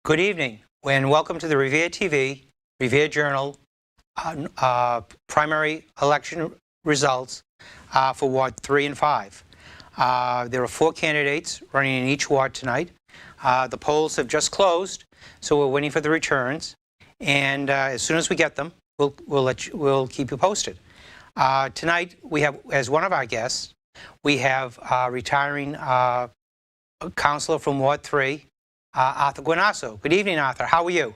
Good evening, and welcome to the Revere TV, Revere Journal, primary election results for Ward 3 and 5. There are 4 candidates running in each ward tonight. The polls have just closed, so we're waiting for the returns. And as soon as we get them, we'll keep you posted. Tonight, we have, as one of our guests, we have retiring councilor from Ward 3, Arthur Guenasso. Good evening, Arthur. How are you?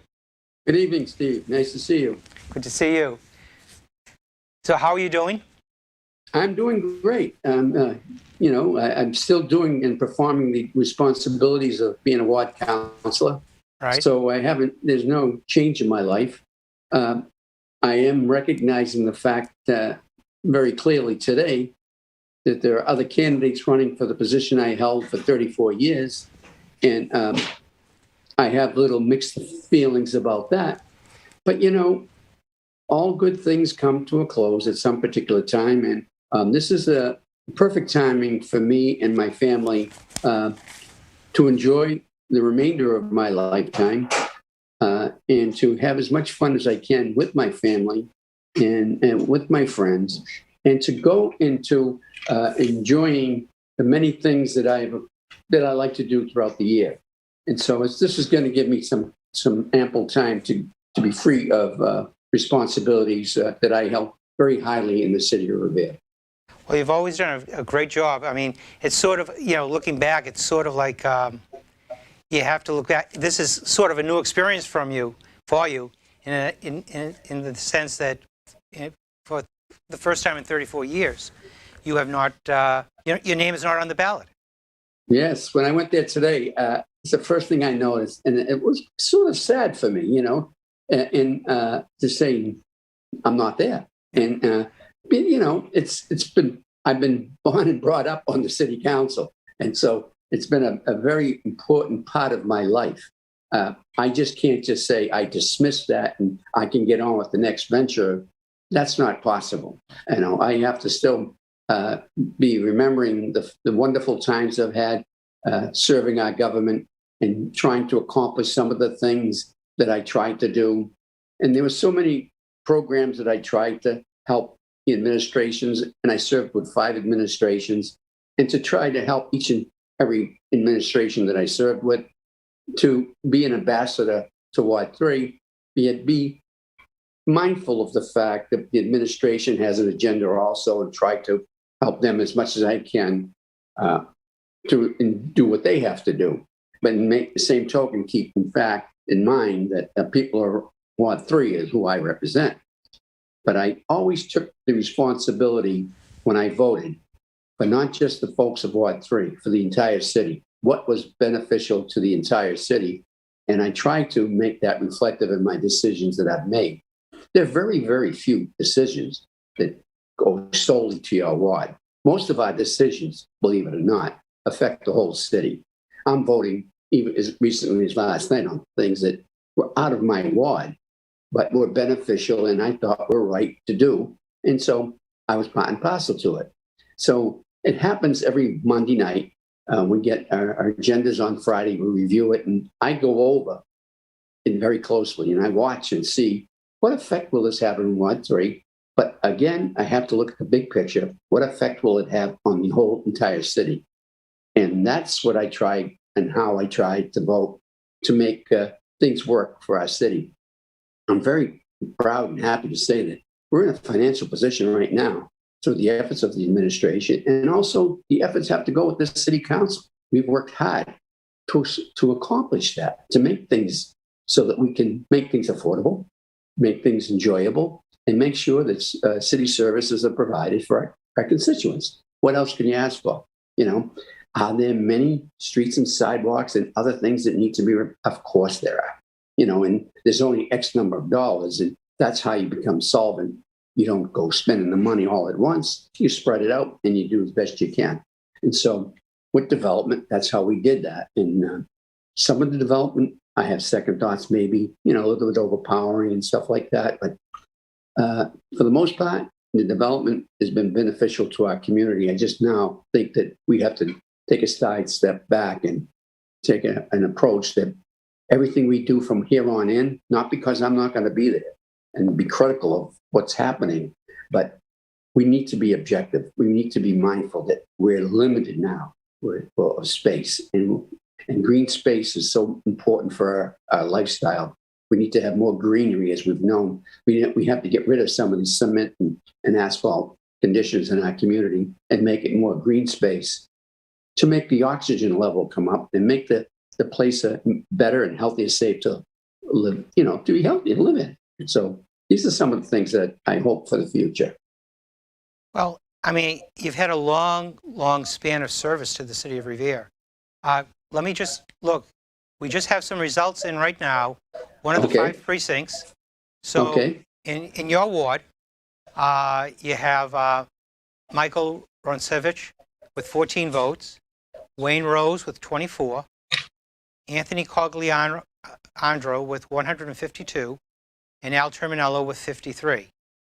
Good evening, Steve. Nice to see you. Good to see you. So how are you doing? I'm doing great. I'm still doing and performing the responsibilities of being a ward councilor. Right. So there's no change in my life. I am recognizing the fact very clearly today that there are other candidates running for the position I held for 34 years. And I have little mixed feelings about that. But, all good things come to a close at some particular time. And this is a perfect timing for me and my family to enjoy the remainder of my lifetime and to have as much fun as I can with my family and with my friends, and to go into enjoying the many things that I like to do throughout the year. And so this is going to give me some ample time to be free of responsibilities that I held very highly in the city of Revere. Well, you've always done a great job. I mean, it's sort of, looking back, it's sort of like you have to look back. This is sort of a new experience for you, in the sense that for the first time in 34 years, you have not, your name is not on the ballot. Yes, when I went there today, it's the first thing I noticed, and it was sort of sad for me, to say I'm not there. And I've been born and brought up on the city council, and so it's been a very important part of my life. I just can't just say I dismiss that and I can get on with the next venture. That's not possible. I have to still be remembering the wonderful times I've had serving our government and trying to accomplish some of the things that I tried to do. And there were so many programs that I tried to help the administrations, and I served with 5 administrations, and to try to help each and every administration that I served with to be an ambassador to Ward 3, yet be mindful of the fact that the administration has an agenda also, and try to help them as much as I can to do what they have to do. But make the same token, keep in mind that people are Ward 3 is who I represent. But I always took the responsibility when I voted for not just the folks of Ward 3, for the entire city, what was beneficial to the entire city. And I try to make that reflective in my decisions that I've made. There are very, very few decisions that go solely to your ward. Most of our decisions, believe it or not, affect the whole city. I'm voting even as recently as last night on things that were out of my ward, but were beneficial and I thought were right to do. And so I was part and parcel to it. So it happens every Monday night. We get our agendas on Friday, we review it, and I go over it very closely and I watch and see what effect will this have in Ward 3. But again, I have to look at the big picture. What effect will it have on the whole entire city? And that's what I tried and how I tried to vote to make things work for our city. I'm very proud and happy to say that we're in a financial position right now through the efforts of the administration, and also the efforts have to go with the city council. We've worked hard to accomplish that, to make things so that we can make things affordable, make things enjoyable, and make sure that city services are provided for our constituents. What else can you ask for? Are there many streets and sidewalks and other things that need to be? Of course there are. And there's only X number of dollars, and that's how you become solvent. You don't go spending the money all at once. You spread it out and you do as best you can. And so with development, that's how we did that. And some of the development, I have second thoughts, maybe, a little bit overpowering and stuff like that. But for the most part, the development has been beneficial to our community. I just now think that we have to take a side step back and take an approach that everything we do from here on in, not because I'm not going to be there and be critical of what's happening, but we need to be objective. We need to be mindful that we're limited now for space, and green space is so important for our lifestyle. We need to have more greenery, as we've known. We have to get rid of some of these cement and asphalt conditions in our community and make it more green space to make the oxygen level come up and make the place a better and healthier, safe to live, to be healthy and live in. So these are some of the things that I hope for the future. Well, I mean, you've had a long, long span of service to the city of Revere. Let me just look. We just have some results in right now. One of the 5 precincts. So in your ward, you have Michael Ronsevich with 14 votes, Wayne Rose with 24, Anthony Cogliandro with 152, and Al Terminello with 53.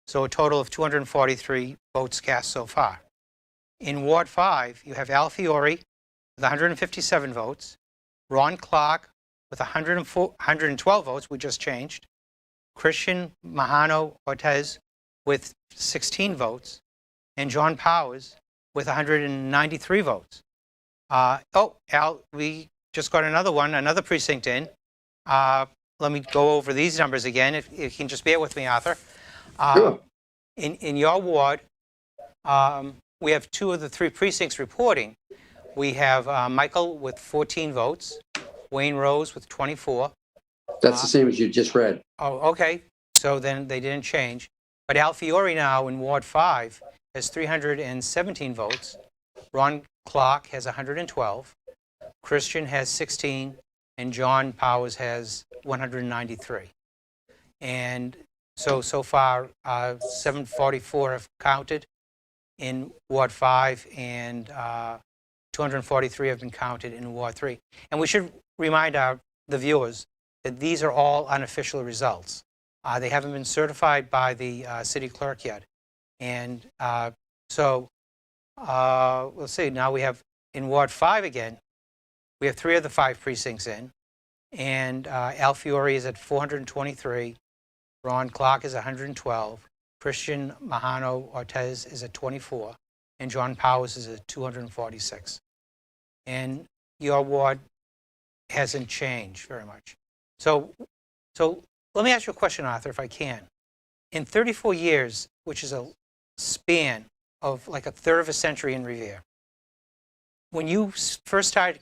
So a total of 243 votes cast so far. In Ward 5, you have Al Fiore with 157 votes, Ron Clark with 112 votes, we just changed, Christian Mahano Ortez with 16 votes, and John Powers with 193 votes. Al, we just got another precinct in. Let me go over these numbers again, if you can just bear with me, Arthur. Sure. In your ward, we have 2 of the 3 precincts reporting. We have Michael with 14 votes, Wayne Rose with 24. That's the same as you just read. Oh, okay. So then they didn't change. But Al Fiore now in Ward 5 has 317 votes. Ron Clark has 112. Christian has 16. And John Powers has 193. And so far, 744 have counted in Ward 5, and 243 have been counted in Ward 3. And we should remind the viewers that these are all unofficial results. They haven't been certified by the city clerk yet. And we'll see. Now we have, in Ward 5 again, we have 3 of the 5 precincts in. And Al Fiore is at 423. Ron Clark is 112. Christian Mahano Ortez is at 24. And John Powers is at 246. And your ward hasn't changed very much. So let me ask you a question, Arthur, if I can. In 34 years, which is a span of like a third of a century in Revere, when you first started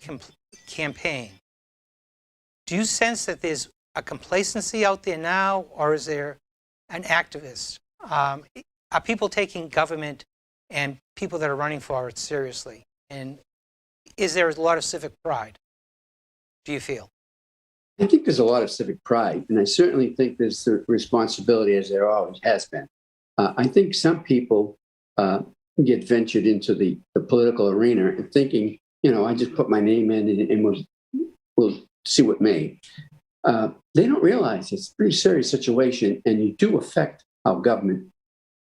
campaign, do you sense that there's a complacency out there now, or is there an activist? Are people taking government and people that are running for it seriously? And is there a lot of civic pride, do you feel? I think there's a lot of civic pride, and I certainly think there's the responsibility, as there always has been. I think some people get ventured into the political arena and thinking, I just put my name in and we'll see what may. They don't realize it's a pretty serious situation, and you do affect how government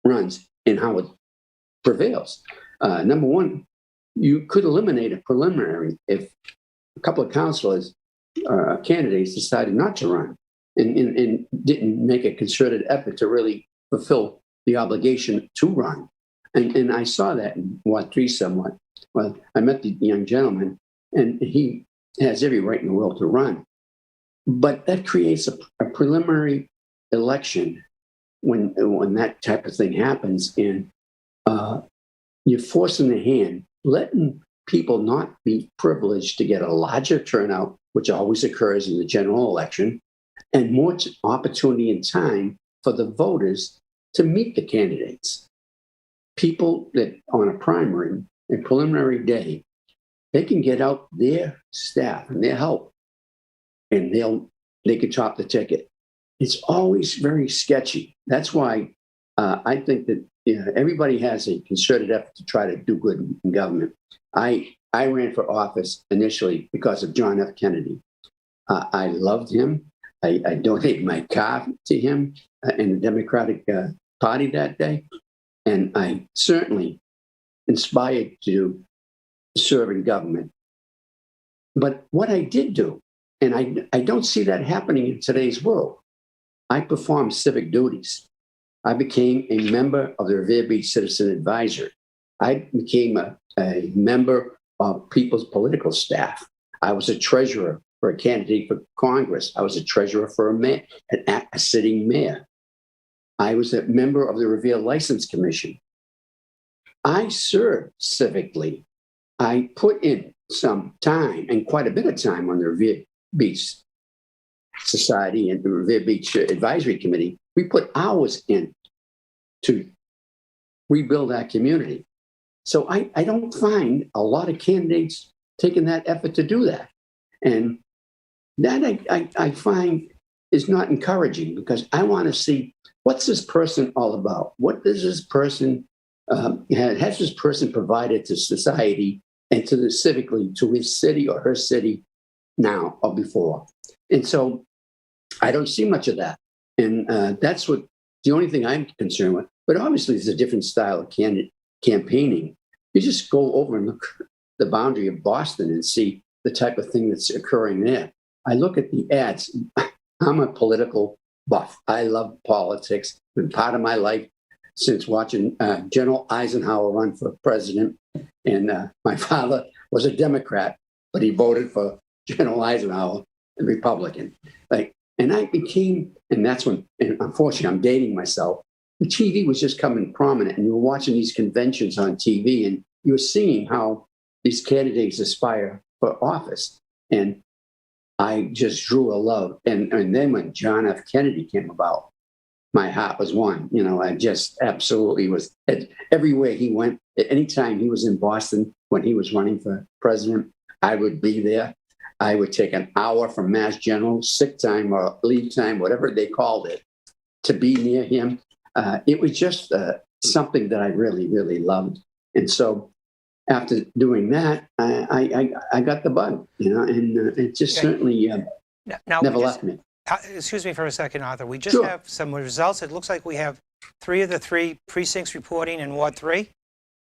runs and how it prevails. Number one, you could eliminate a preliminary if a couple of councilors or candidates decided not to run and didn't make a concerted effort to really fulfill the obligation to run. And I saw that in Ward 3 somewhat. Well, I met the young gentleman, and he has every right in the world to run. But that creates a preliminary election when that type of thing happens, and you're forcing the hand, letting people not be privileged to get a larger turnout, which always occurs in the general election, and more opportunity and time for the voters to meet the candidates. People that on a primary and preliminary day, they can get out their staff and their help, and they can chop the ticket. It's always very sketchy. That's why I think that everybody has a concerted effort to try to do good in government. I ran for office initially because of John F. Kennedy. I loved him. I donated my car to him in the Democratic Party that day. And I certainly inspired to serve in government. But what I did do And I don't see that happening in today's world. I performed civic duties. I became a member of the Revere Beach Citizen Advisory. I became a member of people's political staff. I was a treasurer for a candidate for Congress. I was a treasurer for a sitting mayor. I was a member of the Revere License Commission. I served civically. I put in some time and quite a bit of time on the Revere Beach Society and the Revere Beach Advisory Committee. We put hours in to rebuild our community. So I don't find a lot of candidates taking that effort to do that. And that I find is not encouraging, because I want to see, what's this person all about? What does this person, has this person provided to society and to the civically, to his city or her city now or before? And so I don't see much of that. And that's what the only thing I'm concerned with. But obviously, it's a different style of campaigning. You just go over and look at the boundary of Boston and see the type of thing that's occurring there. I look at the ads. I'm a political buff. I love politics. Been part of my life since watching General Eisenhower run for president. And my father was a Democrat, but he voted for General Eisenhower, a Republican. And I became, and that's when, and unfortunately, I'm dating myself. The TV was just coming prominent, and you were watching these conventions on TV, and you were seeing how these candidates aspire for office. And I just drew a love. And then when John F. Kennedy came about, my heart was won. You know, I just absolutely was, everywhere he went, anytime he was in Boston when he was running for president, I would be there. I would take an hour from Mass General, sick time or leave time, whatever they called it, to be near him. It was just something that I really, really loved. And so after doing that, I got the bug, you know, and it just certainly never left me. Excuse me for a second, Arthur. We just Sure. have some results. It looks like we have 3 of the 3 precincts reporting in Ward 3.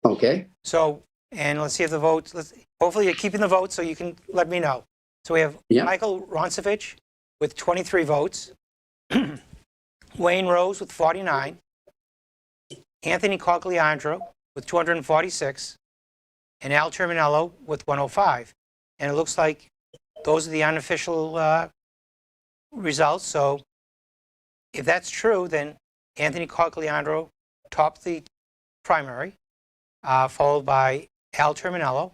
Okay. So, and let's see if the votes, hopefully you're keeping the votes so you can let me know. So we have Michael Roncevich with 23 votes, Wayne Rose with 49, Anthony Cogliandro with 246, and Al Terminello with 105. And it looks like those are the unofficial results. So if that's true, then Anthony Cogliandro topped the primary, followed by Al Terminello,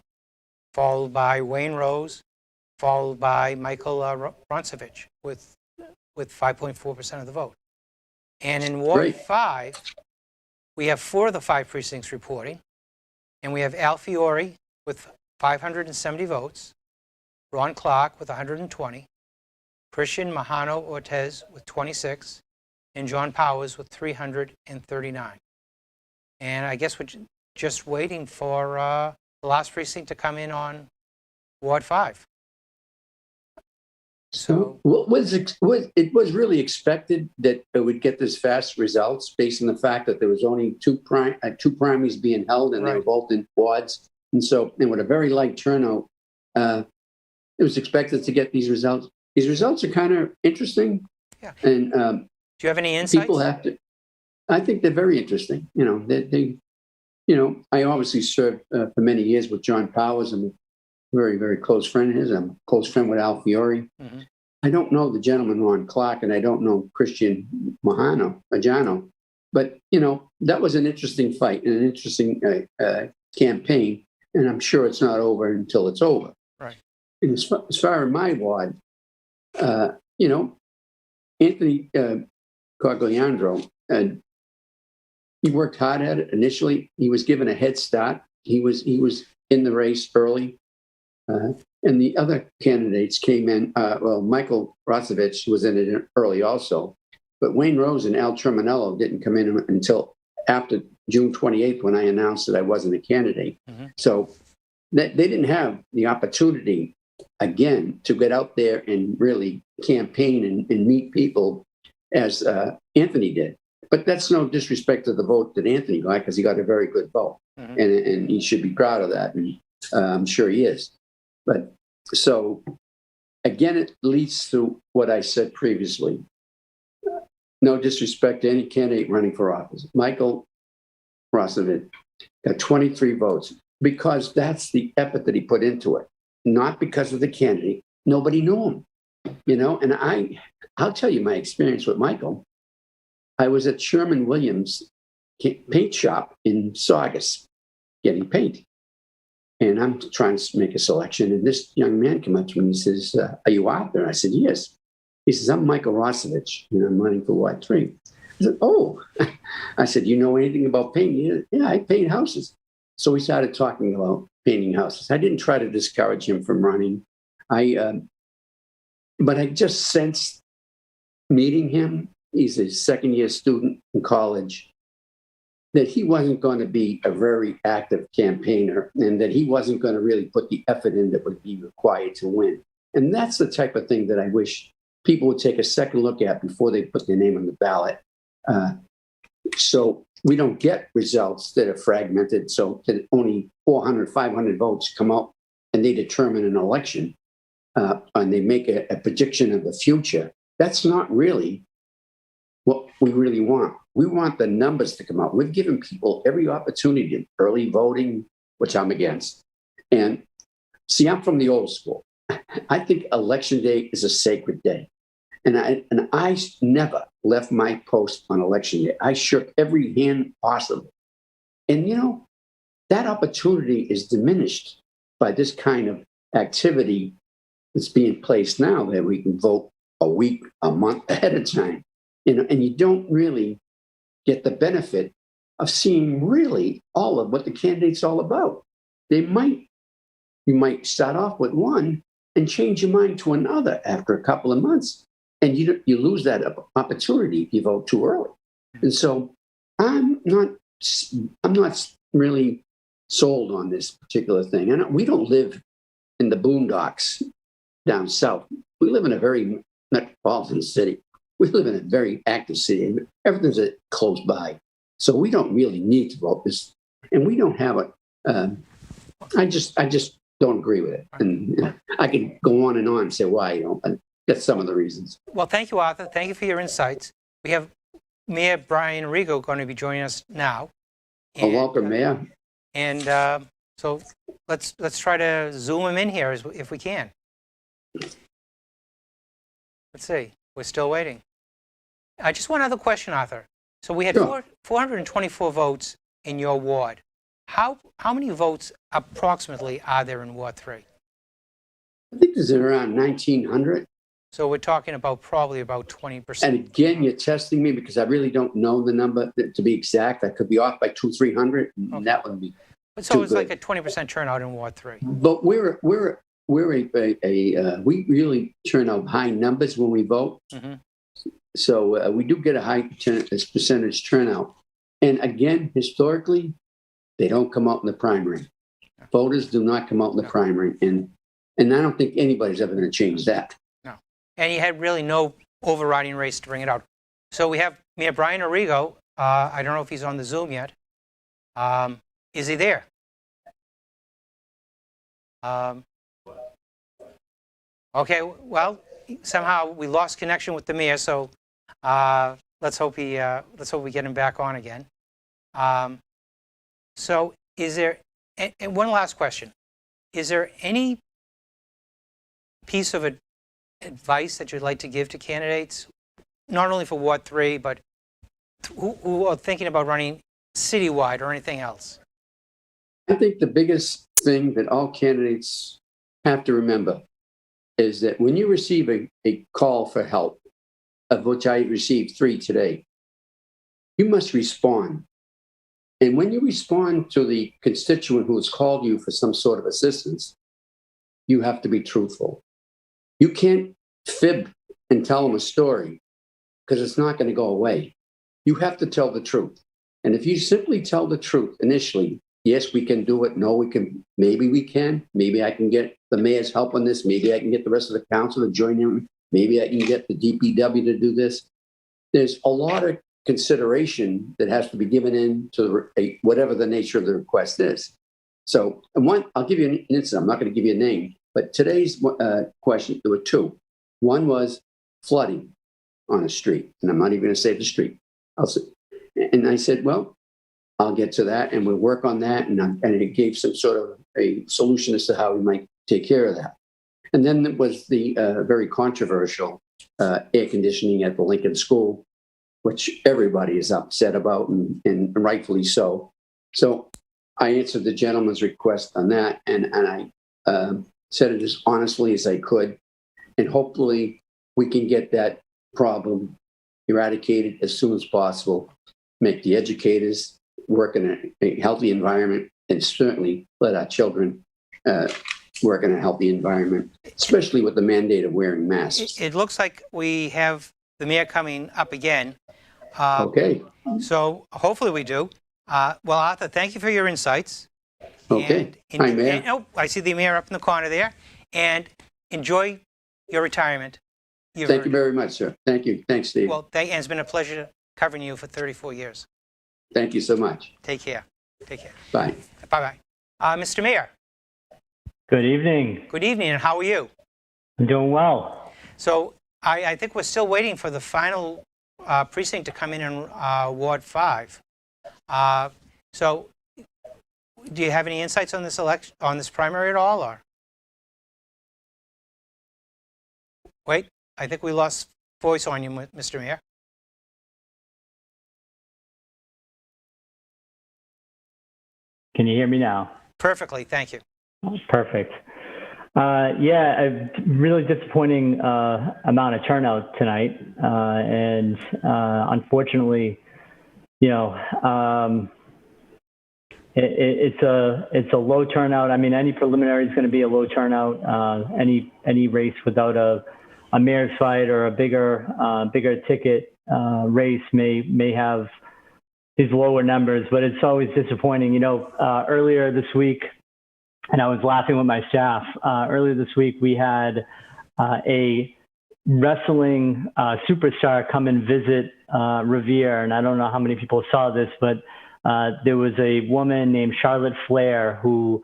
followed by Wayne Rose, followed by Michael Roncevich with 5.4% of the vote. And in Ward 5, we have 4 of the 5 precincts reporting, and we have Al Fiore with 570 votes, Ron Clark with 120, Christian Mahano Ortez with 26, and John Powers with 339. And I guess we're just waiting for the last precinct to come in on Ward 5. So it was really expected that it would get this fast results based on the fact that there was only two primaries being held, and they were both in wards. And so, and with a very light turnout, it was expected to get these results. These results are kind of interesting. Yeah. And do you have any insights? People have to. I think they're very interesting. You know, they you know, I obviously served for many years with John Powers. I'm a very, very close friend of his. I'm a close friend with Al Fiore. Mm-hmm. I don't know the gentleman Ron Clark, and I don't know Christian Majano, but you know, that was an interesting fight and an interesting campaign, and I'm sure it's not over until it's over. Right. And as far as my ward, you know, Anthony Cogliandro, he worked hard at it initially. He was given a head start. He was in the race early. And the other candidates came in. Well, Michael Roncevich was in it early also. But Wayne Rose and Al Terminello didn't come in until after June 28th, when I announced that I wasn't a candidate. Mm-hmm. So they didn't have the opportunity, again, to get out there and really campaign and meet people as Anthony did. But that's no disrespect to the vote that Anthony got, because he got a very good vote. Mm-hmm. And he should be proud of that. And I'm sure he is. But so again, it leads to what I said previously. No disrespect to any candidate running for office. Michael Rosevich got 23 votes because that's the effort that he put into it, not because of the candidate. Nobody knew him, and I'll tell you my experience with Michael. I was at Sherman Williams paint shop in Saugus getting paint. And I'm trying to make a selection. And this young man came up to me and he says, are you out there? I said, yes. He says, I'm Michael Rosevich, and I'm running for Ward 3. I said, oh. I said, you know anything about painting? Yeah, I paint houses. So we started talking about painting houses. I didn't try to discourage him from running. But I just sensed meeting him, he's a second-year student in college, that he wasn't going to be a very active campaigner and that he wasn't going to really put the effort in that would be required to win. And that's the type of thing that I wish people would take a second look at before they put their name on the ballot. So we don't get results that are fragmented, so that only 400, 500 votes come out and they determine an election and they make a prediction of the future. That's not really what we really want. We want the numbers to come out. We've given people every opportunity in early voting, which I'm against. And see, I'm from the old school. I think election day is a sacred day. And I never left my post on election day. I shook every hand possible. And, that opportunity is diminished by this kind of activity that's being placed now that we can vote a week, a month ahead of time. And you don't really get the benefit of seeing really all of what the candidate's all about. You might start off with one and change your mind to another after a couple of months. And you lose that opportunity if you vote too early. And so I'm not really sold on this particular thing. And we don't live in the boondocks down south. We live in a very metropolitan city. We live in a very active city. Everything's close by. So we don't really need to vote this. And we don't have I just don't agree with it. And I can go on and say why, and that's some of the reasons. Well, thank you, Arthur. Thank you for your insights. We have Mayor Brian Rigo going to be joining us now. And, welcome, Mayor. And so let's try to zoom him in here if we can. Let's see. We're still waiting. Just one other question, Arthur. So we had 424 votes in your ward. How many votes approximately are there in Ward 3? I think there's around 1,900. So we're talking about probably about 20%. And again, you're testing me because I really don't know the number to be exact. I could be off by 200-300, and that would be. So it's like a 20% turnout in Ward 3. But we really turn out high numbers when we vote. Mm-hmm. So we do get a high percentage turnout. And again, historically, they don't come out in the primary. Voters do not come out in the primary. And I don't think anybody's ever going to change that. No. And you had really no overriding race to bring it out. So we have Mayor Brian Rigo. I don't know if he's on the Zoom yet. Is he there? Okay, well, somehow we lost connection with the mayor, so let's hope we get him back on again. So is there, and one last question, is there any piece of advice that you'd like to give to candidates, not only for Ward 3, but who are thinking about running citywide or anything else? I think the biggest thing that all candidates have to remember is that when you receive a call for help, of which I received 3 today, you must respond. And when you respond to the constituent who has called you for some sort of assistance, you have to be truthful. You can't fib and tell them a story because it's not going to go away. You have to tell the truth. And if you simply tell the truth initially, yes, we can do it. No, we can. Maybe we can. Maybe I can get the mayor's help on this. Maybe I can get the rest of the council to join in. Maybe I can get the DPW to do this. There's a lot of consideration that has to be given in to whatever the nature of the request is. So, I'll give you an instance. I'm not going to give you a name. But today's question, there were two. One was flooding on a street, and I'm not even going to say the street. And I said, well, I'll get to that, and we'll work on that. And it gave some sort of a solution as to how we might take care of that. And then there was the very controversial air conditioning at the Lincoln School, which everybody is upset about, and rightfully so. So I answered the gentleman's request on that, and I said it as honestly as I could. And hopefully we can get that problem eradicated as soon as possible, make the educators work in a healthy environment, and certainly let our children work in a healthy environment, especially with the mandate of wearing masks. It looks like we have the mayor coming up again. Okay. So hopefully we do. Well, Arthur, thank you for your insights. Okay. Hi, Mayor. Oh, I see the mayor up in the corner there. And enjoy your retirement. Thank you very much, sir. Thank you. Thanks, Steve. Well, and it's been a pleasure covering you for 34 years. Thank you so much. Take care. Take care. Bye. Bye-bye. Mr. Mayor. Good evening. Good evening, and how are you? I'm doing well. So I think we're still waiting for the final precinct to come in Ward 5. So do you have any insights on this election, on this primary at all, or? Wait, I think we lost voice on you, Mr. Mayor. Can you hear me now? Perfectly, thank you. Perfect. Yeah, a really disappointing amount of turnout tonight, and unfortunately, you know, it's a low turnout. I mean, any preliminary is going to be a low turnout. Any race without a mayor's fight or a bigger ticket race may have these lower numbers, but it's always disappointing. You know, earlier this week, and I was laughing with my staff, earlier this week we had a wrestling superstar come and visit Revere, and I don't know how many people saw this, but there was a woman named Charlotte Flair who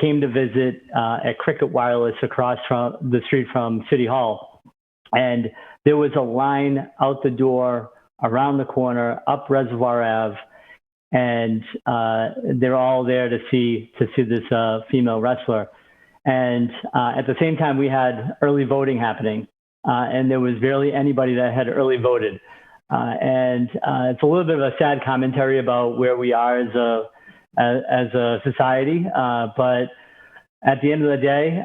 came to visit at Cricket Wireless across from the street from City Hall. And there was a line out the door, around the corner, up Reservoir Ave, and they're all there to see this female wrestler. And at the same time, we had early voting happening, and there was barely anybody that had early voted. And it's a little bit of a sad commentary about where we are as a society. But at the end of the day,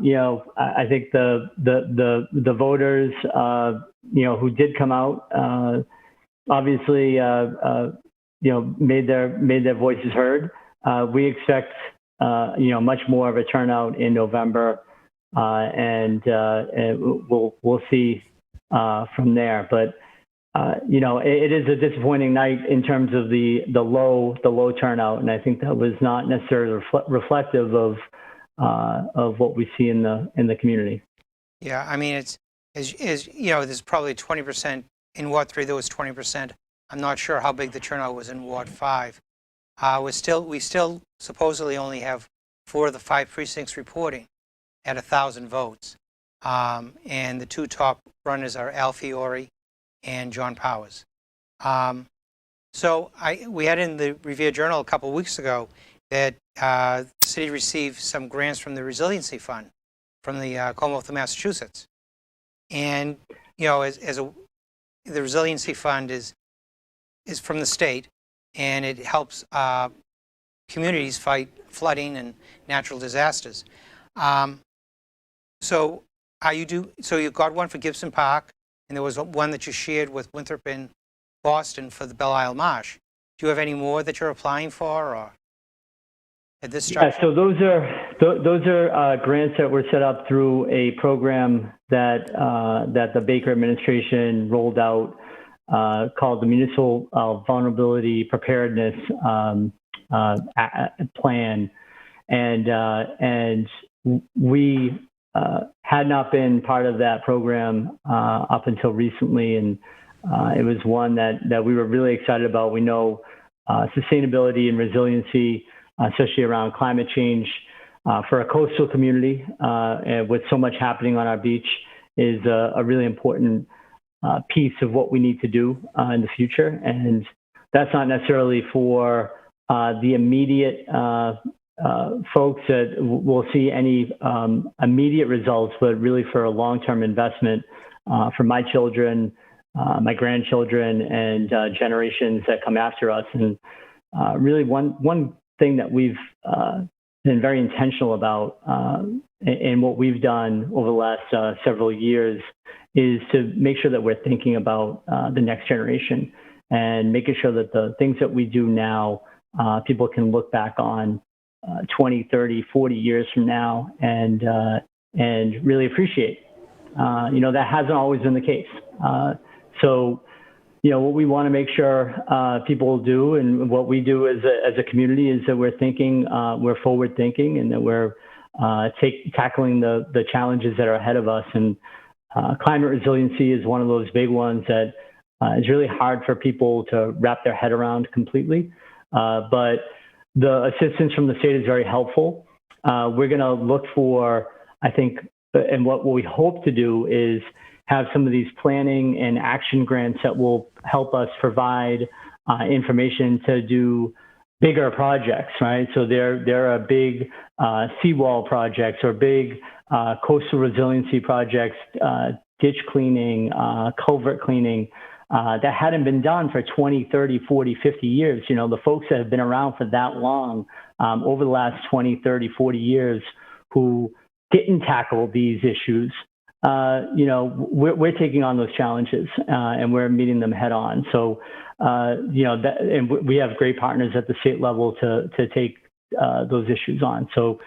you know, I think the voters, you know, who did come out, obviously, you know, made their voices heard. We expect, you know, much more of a turnout in November, and we'll see from there. But you know, it is a disappointing night in terms of the low turnout, and I think that was not necessarily reflective of what we see in the community. Yeah, I mean, it's as you know, there's probably 20% in Ward 3. There was 20%. I'm not sure how big the turnout was in Ward 5. We still supposedly only have 4 of the 5 precincts reporting at 1,000 votes, and the 2 top runners are Al Fiore and John Powers. So we had in the Revere Journal a couple of weeks ago that the city received some grants from the Resiliency Fund from the Commonwealth of Massachusetts. And, you know, the Resiliency Fund is from the state, and it helps communities fight flooding and natural disasters. So you got one for Gibson Park, and there was one that you shared with Winthrop in Boston for the Belle Isle Marsh. Do you have any more that you're applying for, or at this juncture? Yeah, so those are grants that were set up through a program that the Baker administration rolled out called the Municipal Vulnerability Preparedness Plan, and we had not been part of that program up until recently, and it was one that we were really excited about. We know sustainability and resiliency, especially around climate change, for a coastal community, and with so much happening on our beach, is a really important piece of what we need to do in the future. And that's not necessarily for the immediate folks that will see any immediate results, but really for a long-term investment for my children, my grandchildren, and generations that come after us. And really one thing that we've been very intentional about in what we've done over the last several years is to make sure that we're thinking about the next generation and making sure that the things that we do now, people can look back on 20, 30, 40 years from now and really appreciate. That hasn't always been the case. So, what we want to make sure people do, and what we do as a community, is that we're thinking, we're forward thinking, and that we're tackling the challenges that are ahead of us. And climate resiliency is one of those big ones that is really hard for people to wrap their head around completely. But the assistance from the state is very helpful. We're going to look for, I think, and what we hope to do is have some of these planning and action grants that will help us provide information to do bigger projects, right? So there are big seawall projects or big coastal resiliency projects, ditch cleaning, culvert cleaning, that hadn't been done for 20, 30, 40, 50 years. The folks that have been around for that long, over the last 20, 30, 40 years, who didn't tackle these issues, we're taking on those challenges and we're meeting them head on. So, and we have great partners at the state level to take those issues on. So,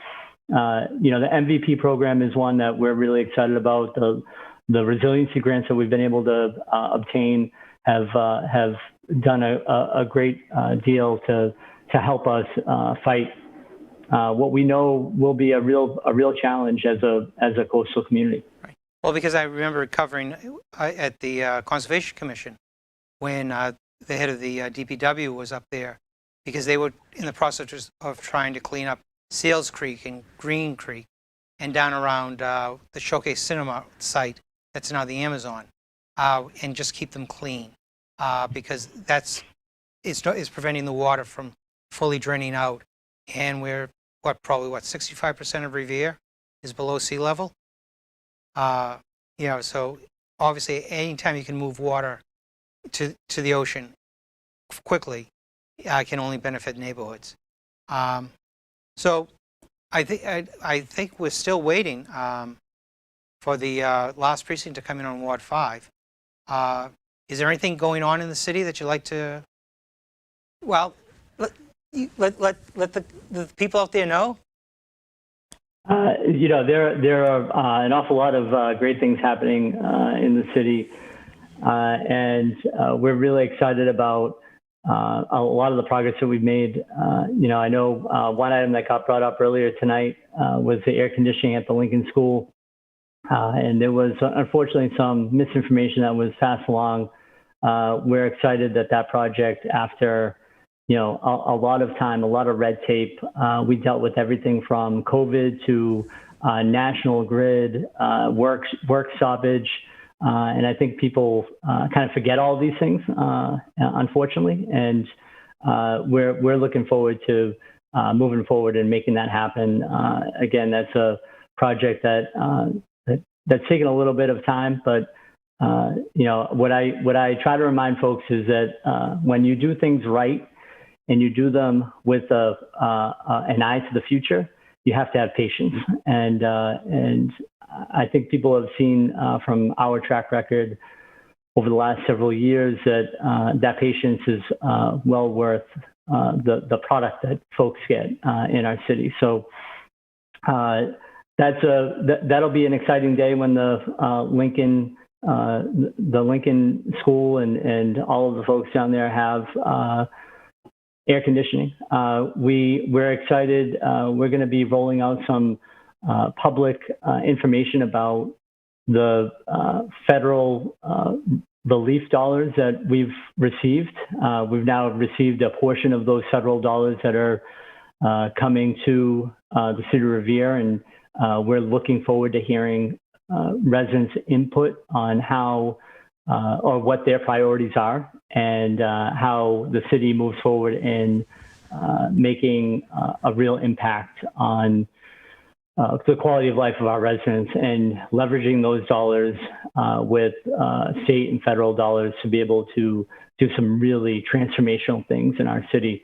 the MVP program is one that we're really excited about. The resiliency grants that we've been able to obtain have done a great deal to help us fight what we know will be a real challenge as a coastal community. Right. Well, because I remember covering at the Conservation Commission when the head of the DPW was up there, because they were in the process of trying to clean up Sales Creek and Green Creek and down around the Showcase Cinema site that's now the Amazon, and just keep them clean, because it's preventing the water from fully draining out. And we're probably 65% of Revere is below sea level. So obviously anytime you can move water to the ocean quickly, can only benefit neighborhoods. So I think we're still waiting for the last precinct to come in on Ward 5. Is there anything going on in the city that you'd like to? Well, let the people out there know. There are an awful lot of great things happening in the city, and we're really excited about a lot of the progress that we've made. I know one item that got brought up earlier tonight was the air conditioning at the Lincoln School, and there was unfortunately some misinformation that was passed along. We're excited that project, after a lot of time, a lot of red tape, we dealt with everything from COVID to national grid, work stoppage. And I think people kind of forget all these things, unfortunately. And we're looking forward to moving forward and making that happen. Again, that's a project that's taken a little bit of time, but what I try to remind folks is that when you do things right and you do them with an eye to the future, you have to have patience. And I think people have seen from our track record over the last several years that patience is well worth the product that folks get in our city. So that'll be an exciting day when the Lincoln School and all of the folks down there have air conditioning. We're excited. We're going to be rolling out some public information about the federal relief dollars that we've received. We've now received a portion of those federal dollars that are coming to the city of Revere, and we're looking forward to hearing residents' input on how or what their priorities are, and how the city moves forward in making a real impact on the quality of life of our residents, and leveraging those dollars with state and federal dollars to be able to do some really transformational things in our city.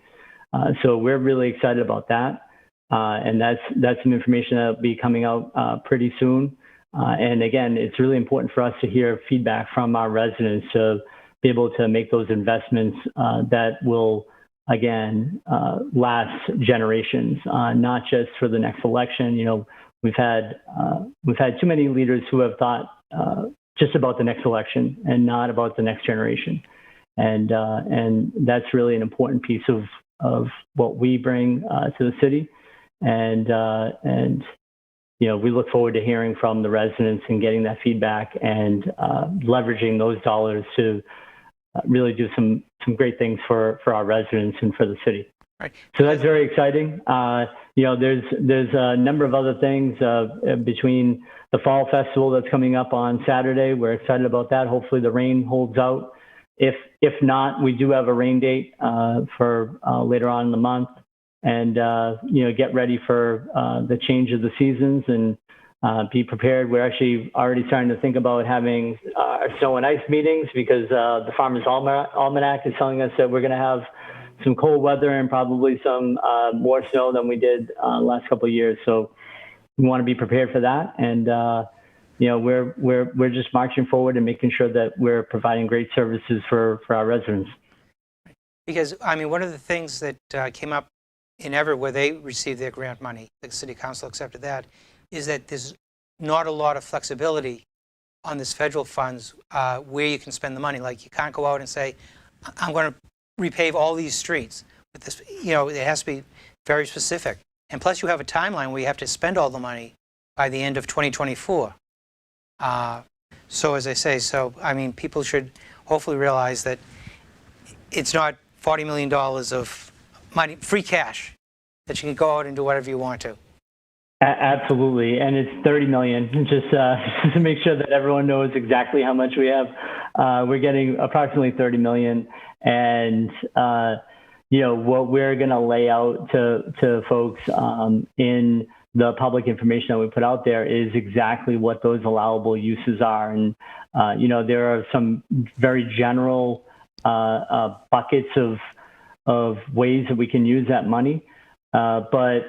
So we're really excited about that. And that's some information that will be coming out pretty soon. And again, it's really important for us to hear feedback from our residents to be able to make those investments that will, again, last generations, not just for the next election. You know, we've had too many leaders who have thought just about the next election and not about the next generation. And that's really an important piece of what we bring to the city. And you know, we look forward to hearing from the residents and getting that feedback, and leveraging those dollars to really do some great things for our residents and for the city. Right. So that's very exciting. You know, there's a number of other things between the Fall Festival that's coming up on Saturday. We're excited about that. Hopefully the rain holds out. If not, we do have a rain date for later on in the month. And, you know, get ready for the change of the seasons, and be prepared. We're actually already starting to think about having our snow and ice meetings, because the Farmer's Almanac is telling us that we're going to have some cold weather and probably some more snow than we did last couple of years. So we want to be prepared for that. And, you know, we're just marching forward and making sure that we're providing great services for our residents. Because, I mean, one of the things that came up in Everett, where they received their grant money, the city council accepted that, is that there's not a lot of flexibility on this federal funds where you can spend the money. Like, you can't go out and say, I'm going to repave all these streets. But this, you know, it has to be very specific. And plus, you have a timeline where you have to spend all the money by the end of 2024. So as I say, I mean, people should hopefully realize that it's not $40 million of money, free cash, that you can go out and do whatever you want to. Absolutely, and it's $30 million. Just to make sure that everyone knows exactly how much we have, we're getting approximately $30 million, and you know, what we're going to lay out to folks in the public information that we put out there is exactly what those allowable uses are, and you know, there are some very general buckets of ways that we can use that money, but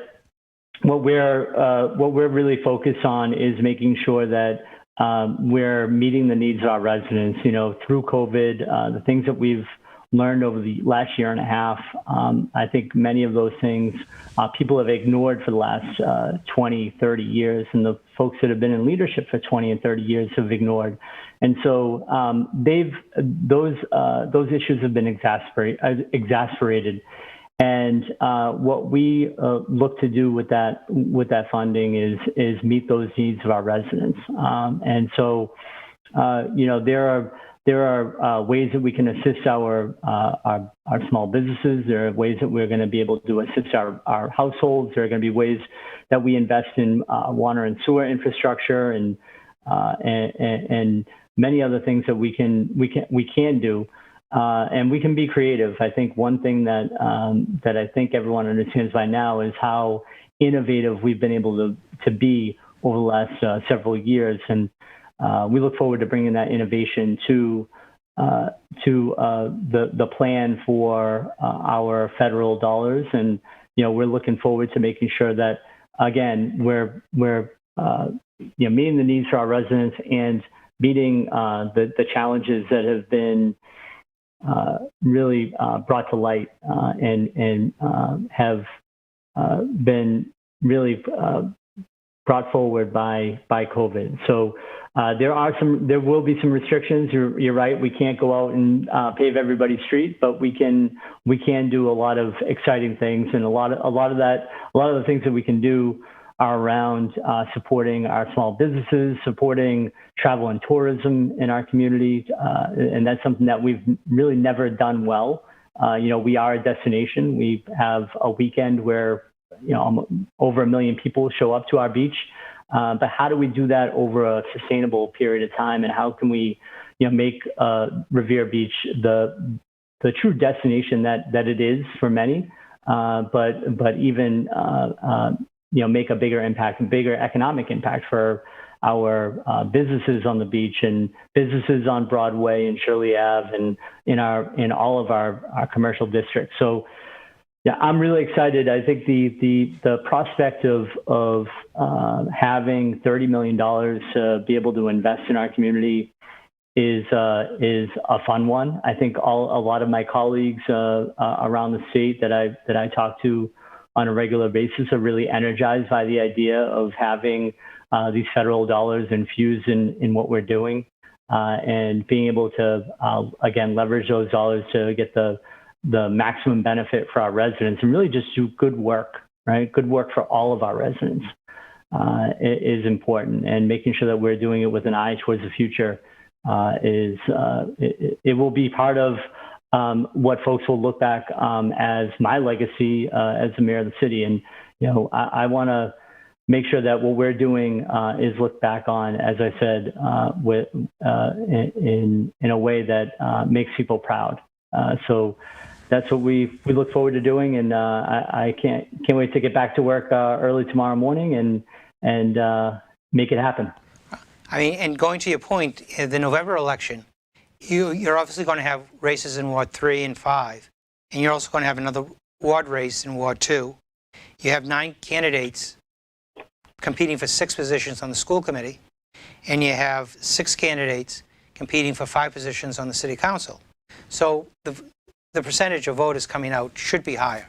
what we're really focused on is making sure that we're meeting the needs of our residents. You know, through COVID, the things that we've learned over the last year and a half, I think many of those things people have ignored for the last 20, 30 years, and the folks that have been in leadership for 20 and 30 years have ignored. And so those issues have been exacerbated. And what we look to do with that funding is meet those needs of our residents. And so, you know, there are ways that we can assist our small businesses. There are ways that we're going to be able to assist our households. There are going to be ways that we invest in water and sewer infrastructure, and many other things that we can do. And we can be creative. I think one thing that I think everyone understands by now is how innovative we've been able to be over the last several years, and we look forward to bringing that innovation to the plan for our federal dollars. And you know, we're looking forward to making sure that, again, we're you know, meeting the needs for our residents and meeting the challenges that have been really brought to light and have been really brought forward by COVID. So there will be some restrictions. You're right. We can't go out and pave everybody's street, but we can do a lot of exciting things, and a lot of the things that we can do are around supporting our small businesses, supporting travel and tourism in our community, and that's something that we've really never done well. You know, we are a destination. We have a weekend where over 1 million people show up to our beach. But how do we do that over a sustainable period of time, and how can we, make Revere Beach the true destination that it is for many, but even make a bigger impact, a bigger economic impact for our businesses on the beach and businesses on Broadway and Shirley Ave and in all of our commercial districts. So yeah, I'm really excited. I think the prospect of having $30 million to be able to invest in our community is a fun one. I think a lot of my colleagues around the state that I talk to on a regular basis are really energized by the idea of having these federal dollars infused in what we're doing, and being able to again leverage those dollars to get the maximum benefit for our residents and really just do good work, right? Good work for all of our residents is important, and making sure that we're doing it with an eye towards the future it will be part of what folks will look back as my legacy as the mayor of the city. And I want to make sure that what we're doing is looked back on, as I said, in a way that makes people proud. So that's what we look forward to doing, and I can't wait to get back to work early tomorrow morning and make it happen. I mean, and going to your point, the November election, you're obviously going to have races in Ward 3 and 5, and you're also going to have another ward race in Ward 2. You have 9 candidates competing for 6 positions on the school committee, and you have 6 candidates competing for 5 positions on the city council. So the percentage of voters coming out should be higher.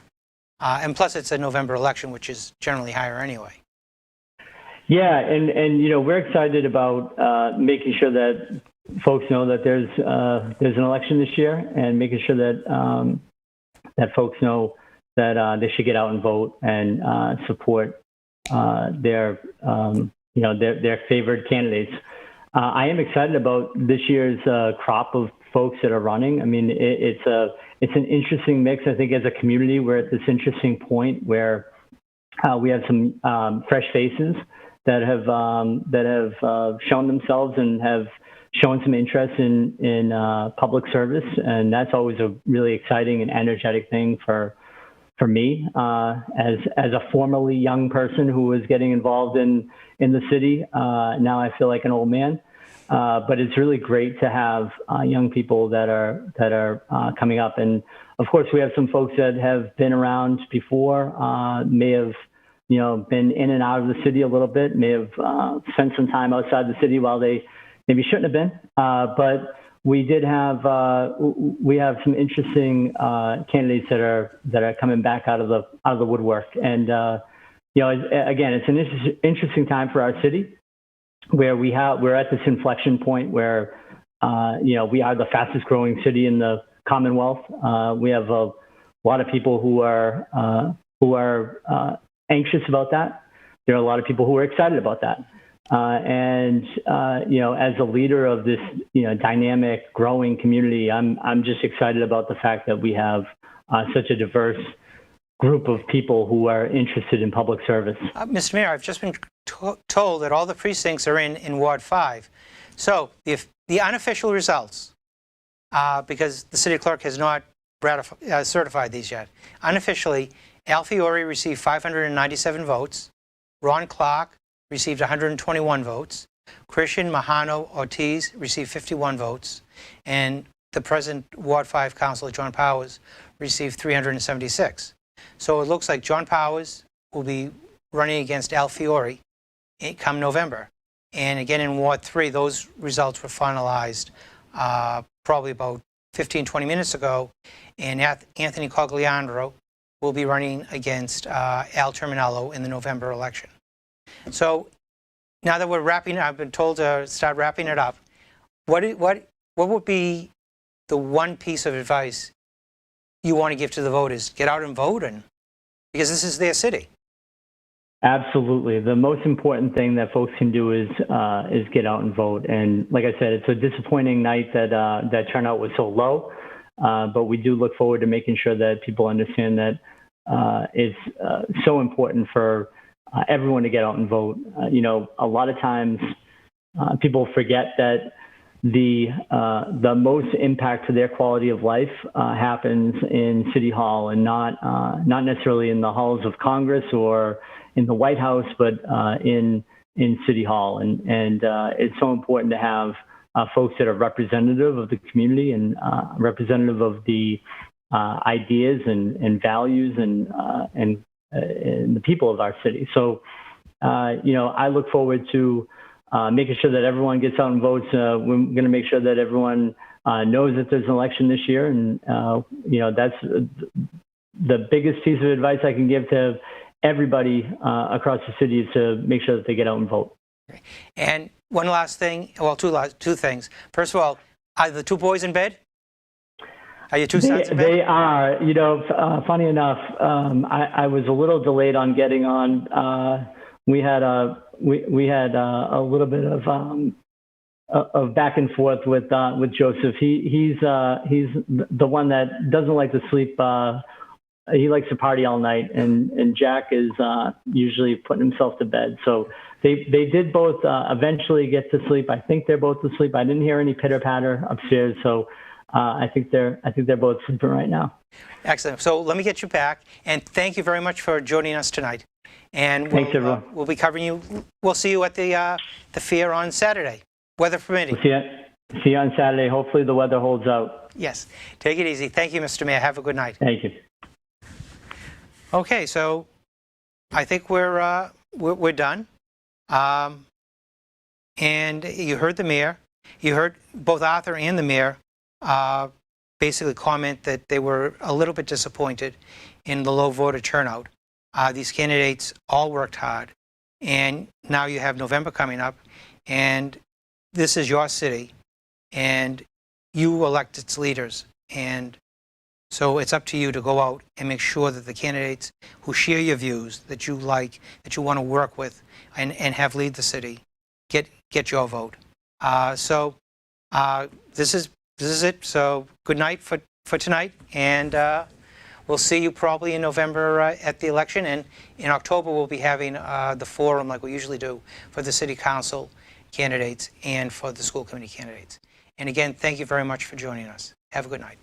And plus it's a November election, which is generally higher anyway. Yeah, and we're excited about making sure that folks know that there's an election this year, and making sure that that folks know that they should get out and vote and support their favored candidates. I am excited about this year's crop of folks that are running. I mean, it's an interesting mix. I think as a community, we're at this interesting point where we have some fresh faces that have shown themselves and have shown some interest in public service, and that's always a really exciting and energetic thing for me as a formerly young person who was getting involved in the city. Now I feel like an old man, but it's really great to have young people that are coming up. And of course, we have some folks that have been around before, may have been in and out of the city a little bit, may have spent some time outside the city while they maybe shouldn't have been. But we did have some interesting candidates that are coming back out of the woodwork. And again, it's an interesting time for our city, where we're at this inflection point where we are the fastest growing city in the Commonwealth. We have a lot of people who are anxious about that. There are a lot of people who are excited about that. As a leader of this, dynamic, growing community, I'm just excited about the fact that we have such a diverse group of people who are interested in public service. Mr. Mayor, I've just been told that all the precincts are in Ward 5. So if the unofficial results, because the city clerk has not certified these yet, unofficially, Al Fiore received 597 votes, Ron Clark received 121 votes, Christian Mahano Ortiz received 51 votes, and the present Ward 5 Councilor, John Powers, received 376. So it looks like John Powers will be running against Al Fiore come November. And again, in Ward 3, those results were finalized probably about 15, 20 minutes ago, and Anthony Cogliandro will be running against Al Terminello in the November election. So now that we're wrapping, I've been told to start wrapping it up. What would be the one piece of advice you want to give to the voters? Get out and vote, because this is their city. Absolutely. The most important thing that folks can do is get out and vote. And like I said, it's a disappointing night that turnout was so low. But we do look forward to making sure that people understand that it's so important for everyone to get out and vote. A lot of times people forget that the most impact to their quality of life happens in City Hall, and not necessarily in the halls of Congress or in the White House, but in City Hall. And it's so important to have folks that are representative of the community and representative of the ideas and values and the people of our city. So, I look forward to making sure that everyone gets out and votes. We're going to make sure that everyone knows that there's an election this year. And, that's the biggest piece of advice I can give to everybody across the city, is to make sure that they get out and vote. And one last thing, well, two things. First of all, are the two boys in bed? Are your two sons in bed? They are. Funny enough, I was a little delayed on getting on. We had a little bit of back and forth with Joseph. He's the one that doesn't like to sleep. He likes to party all night, and Jack is usually putting himself to bed. So they did both eventually get to sleep. I think they're both asleep. I didn't hear any pitter patter upstairs, so I think they're both sleeping right now. Excellent. So let me get you back, and thank you very much for joining us tonight. And thanks, everyone. We'll be covering you. We'll see you at the fair on Saturday, weather permitting. We'll see you on Saturday. Hopefully the weather holds out. Yes. Take it easy. Thank you, Mr. Mayor. Have a good night. Thank you. Okay, so I think we're done. And you heard the mayor. You heard both Arthur and the mayor basically comment that they were a little bit disappointed in the low voter turnout. These candidates all worked hard, and now you have November coming up, and this is your city, and you elect its leaders, and so it's up to you to go out and make sure that the candidates who share your views, that you like, that you want to work with, and have lead the city, get your vote. This is it. So good night for tonight, and we'll see you probably in November at the election, and in October we'll be having the forum like we usually do for the city council candidates and for the school committee candidates. And again, thank you very much for joining us. Have a good night.